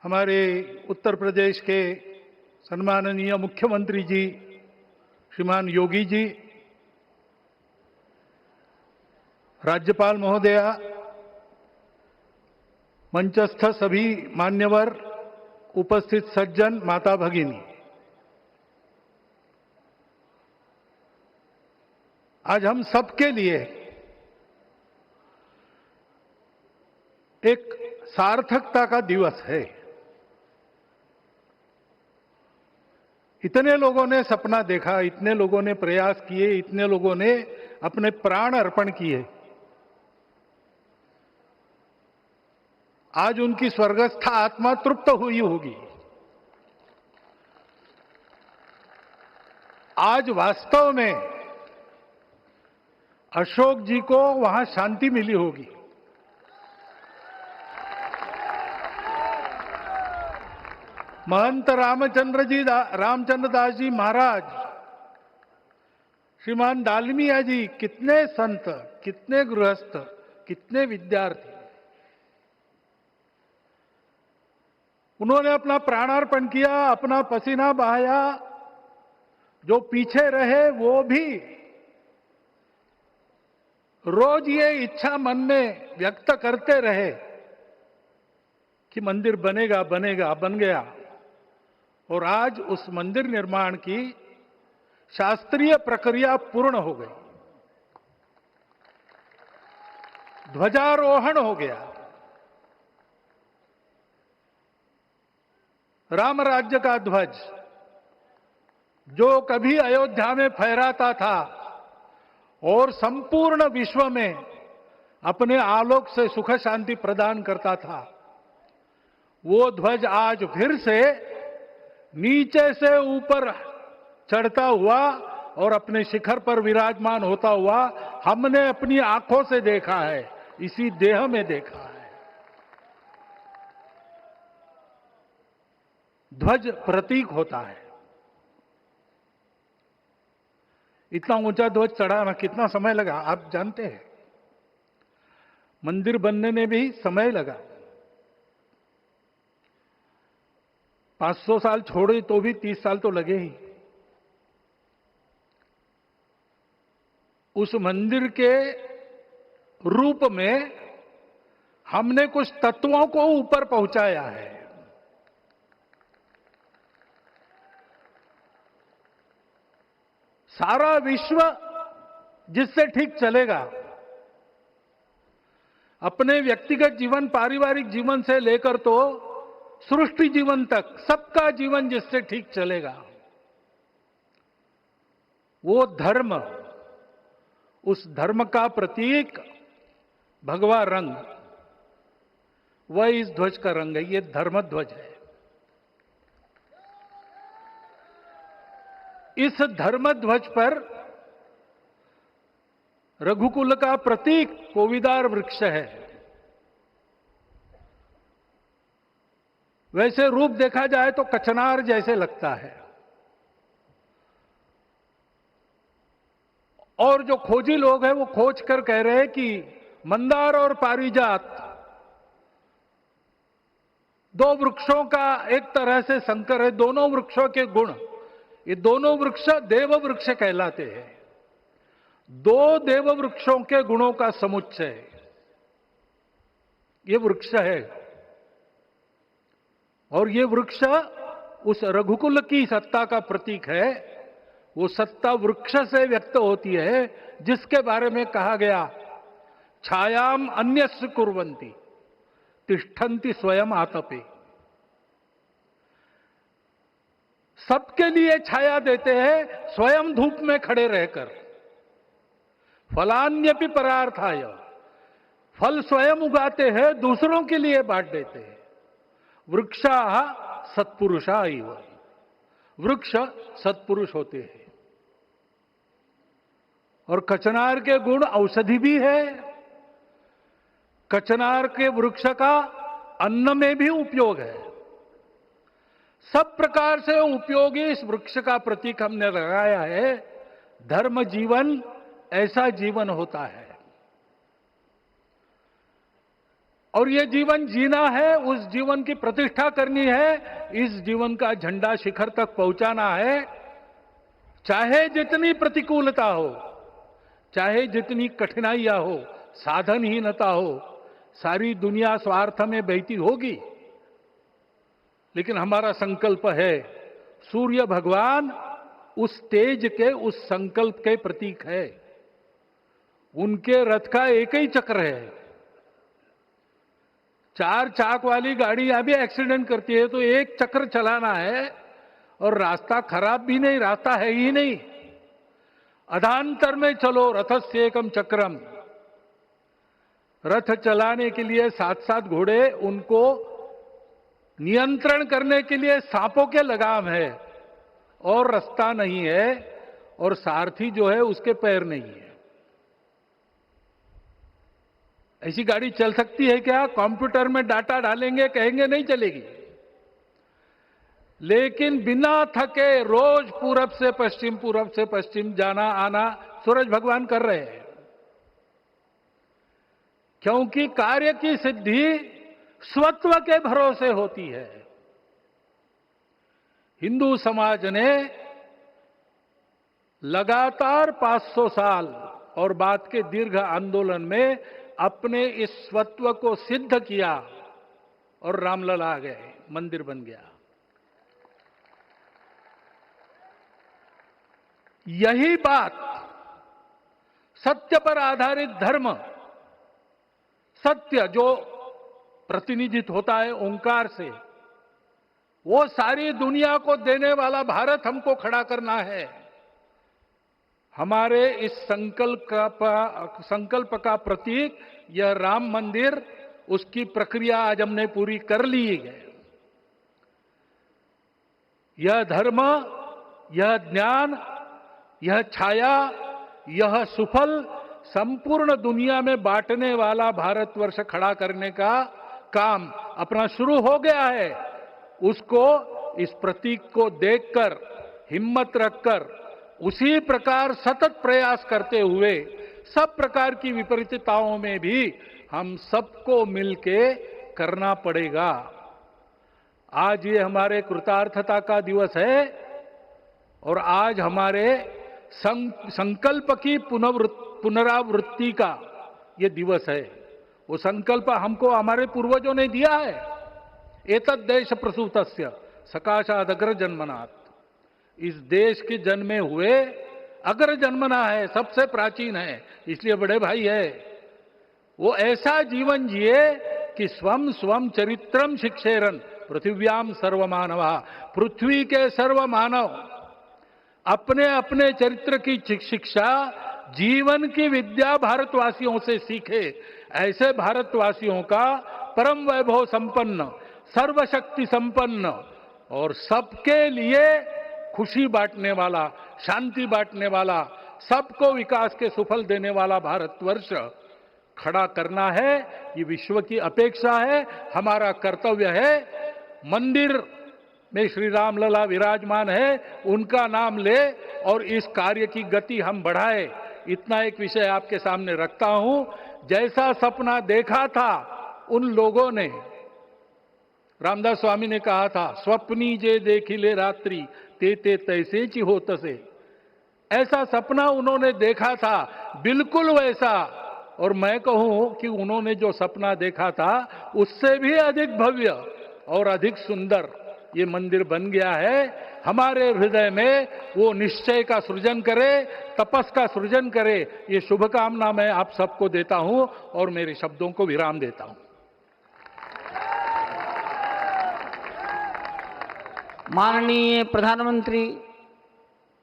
हमारे उत्तर प्रदेश के सम्माननीय मुख्यमंत्री जी श्रीमान योगी जी, राज्यपाल महोदया, मंचस्थ सभी मान्यवर, उपस्थित सज्जन, माता भगिनी, आज हम सबके लिए एक सार्थकता का दिवस है। इतने लोगों ने सपना देखा, इतने लोगों ने प्रयास किए, इतने लोगों ने अपने प्राण अर्पण किए। आज उनकी स्वर्गस्थ आत्मा तृप्त हुई होगी। आज वास्तव में अशोक जी को वहां शांति मिली होगी। महंत रामचंद्र दास जी महाराज, श्रीमान दालमिया जी, कितने संत, कितने गृहस्थ, कितने विद्यार्थी, उन्होंने अपना प्राणार्पण किया, अपना पसीना बहाया। जो पीछे रहे वो भी रोज ये इच्छा मन में व्यक्त करते रहे कि मंदिर बनेगा बनेगा, बन गया। और आज उस मंदिर निर्माण की शास्त्रीय प्रक्रिया पूर्ण हो गई, ध्वजारोहण हो गया। राम राज्य का ध्वज जो कभी अयोध्या में फहराता था और संपूर्ण विश्व में अपने आलोक से सुख शांति प्रदान करता था, वो ध्वज आज फिर से नीचे से ऊपर चढ़ता हुआ और अपने शिखर पर विराजमान होता हुआ हमने अपनी आंखों से देखा है, इसी देह में देखा है। ध्वज प्रतीक होता है। इतना ऊंचा ध्वज चढ़ाना कितना समय लगा आप जानते हैं। मंदिर बनने में भी समय लगा। 500 साल छोड़े तो भी 30 साल तो लगे ही। उस मंदिर के रूप में हमने कुछ तत्वों को ऊपर पहुंचाया है। सारा विश्व जिससे ठीक चलेगा, अपने व्यक्तिगत जीवन, पारिवारिक जीवन से लेकर तो सृष्टि जीवन तक सबका जीवन जिससे ठीक चलेगा, वो धर्म, उस धर्म का प्रतीक भगवा रंग, वह इस ध्वज का रंग है। ये धर्म ध्वज है। इस धर्म ध्वज पर रघुकुल का प्रतीक कोविदार वृक्ष है। वैसे रूप देखा जाए तो कचनार जैसे लगता है। और जो खोजी लोग हैं वो खोज कर कह रहे हैं कि मंदार और पारिजात दो वृक्षों का एक तरह से संकर है। दोनों वृक्षों के गुण, ये दोनों वृक्ष देव वृक्ष कहलाते हैं। दो देव वृक्षों के गुणों का समुच्चय ये वृक्ष है। और ये वृक्ष उस रघुकुल की सत्ता का प्रतीक है। वो सत्ता वृक्ष से व्यक्त होती है, जिसके बारे में कहा गया, छायाम अन्यस्य कुर्वन्ति तिष्ठन्ति स्वयं आतपे। सबके लिए छाया देते हैं, स्वयं धूप में खड़े रहकर। फलान्यपि परार्थाय, फल स्वयं उगाते हैं, दूसरों के लिए बांट देते हैं। वृक्षा सत्पुरुषा इव, वृक्ष सत्पुरुष होते हैं। और कचनार के गुण औषधि भी है। कचनार के वृक्ष का अन्न में भी उपयोग है। सब प्रकार से उपयोगी इस वृक्ष का प्रतीक हमने लगाया है। धर्म जीवन ऐसा जीवन होता है। और ये जीवन जीना है, उस जीवन की प्रतिष्ठा करनी है, इस जीवन का झंडा शिखर तक पहुंचाना है। चाहे जितनी प्रतिकूलता हो, चाहे जितनी कठिनाइयां हो, साधनहीनता हो, सारी दुनिया स्वार्थ में बहती होगी, लेकिन हमारा संकल्प है। सूर्य भगवान उस तेज के, उस संकल्प के प्रतीक है। उनके रथ का एक ही चक्र है। 4 चाक वाली गाड़ियां भी एक्सीडेंट करती है तो एक चक्र चलाना है, और रास्ता खराब भी नहीं, रास्ता है ही नहीं। अधांतर में चलो रथस्य एकम चक्रम। रथ चलाने के लिए 7-7 घोड़े, उनको नियंत्रण करने के लिए सांपों के लगाम है, और रास्ता नहीं है, और सारथी जो है उसके पैर नहीं है। ऐसी गाड़ी चल सकती है क्या? कंप्यूटर में डाटा डालेंगे, कहेंगे नहीं चलेगी। लेकिन बिना थके रोज पूरब से पश्चिम, पूरब से पश्चिम जाना आना सूरज भगवान कर रहे हैं। क्योंकि कार्य की सिद्धि स्वत्व के भरोसे होती है। हिंदू समाज ने लगातार 500 साल और बाद के दीर्घ आंदोलन में अपने इस स्वत्व को सिद्ध किया, और रामलला आ गए, मंदिर बन गया। यही बात सत्य पर आधारित धर्म, सत्य जो प्रतिनिधित्व होता है ओंकार से, वो सारी दुनिया को देने वाला भारत हमको खड़ा करना है। हमारे इस संकल्प का प्रतीक यह राम मंदिर, उसकी प्रक्रिया आज हमने पूरी कर ली है। यह धर्म, यह ज्ञान, यह छाया, यह सुफल संपूर्ण दुनिया में बांटने वाला भारतवर्ष खड़ा करने का काम अपना शुरू हो गया है। उसको, इस प्रतीक को देखकर, हिम्मत रखकर, उसी प्रकार सतत प्रयास करते हुए सब प्रकार की विपरीतताओं में भी हम सबको मिलके करना पड़ेगा। आज ये हमारे कृतार्थता का दिवस है, और आज हमारे संकल्प की पुनरावृत्ति का ये दिवस है। वो संकल्प हमको हमारे पूर्वजों ने दिया है। एतद् देश प्रसूतस्य सकाशाद अग्र जन्मनात्। इस देश के जन्मे हुए अग्र जन्मना है, सबसे प्राचीन है, इसलिए बड़े भाई है। वो ऐसा जीवन जिए कि स्वम स्वम चरित्रम शिक्षेरन पृथिव्याम सर्वमानवा। पृथ्वी के सर्व मानव अपने अपने चरित्र की शिक्षा, जीवन की विद्या भारतवासियों से सीखे। ऐसे भारतवासियों का परम वैभव संपन्न, सर्वशक्ति संपन्न और सबके लिए खुशी बांटने वाला, शांति बांटने वाला, सबको विकास के सुफल देने वाला भारतवर्ष खड़ा करना है। ये विश्व की अपेक्षा है, हमारा कर्तव्य है। मंदिर में श्री रामलला विराजमान है, उनका नाम ले और इस कार्य की गति हम बढ़ाए। इतना एक विषय आपके सामने रखता हूं। जैसा सपना देखा था उन लोगों ने, रामदास स्वामी ने कहा था, स्वप्नी जे देखिले रात्रि ते ते तैसे ची हो तसे। ऐसा सपना उन्होंने देखा था, बिल्कुल वैसा। और मैं कहूं कि उन्होंने जो सपना देखा था उससे भी अधिक भव्य और अधिक सुंदर ये मंदिर बन गया है। हमारे हृदय में वो निश्चय का सृजन करे, तपस का सृजन करे। ये शुभकामना मैं आप सबको देता हूं और मेरे शब्दों को विराम देता हूं। माननीय प्रधानमंत्री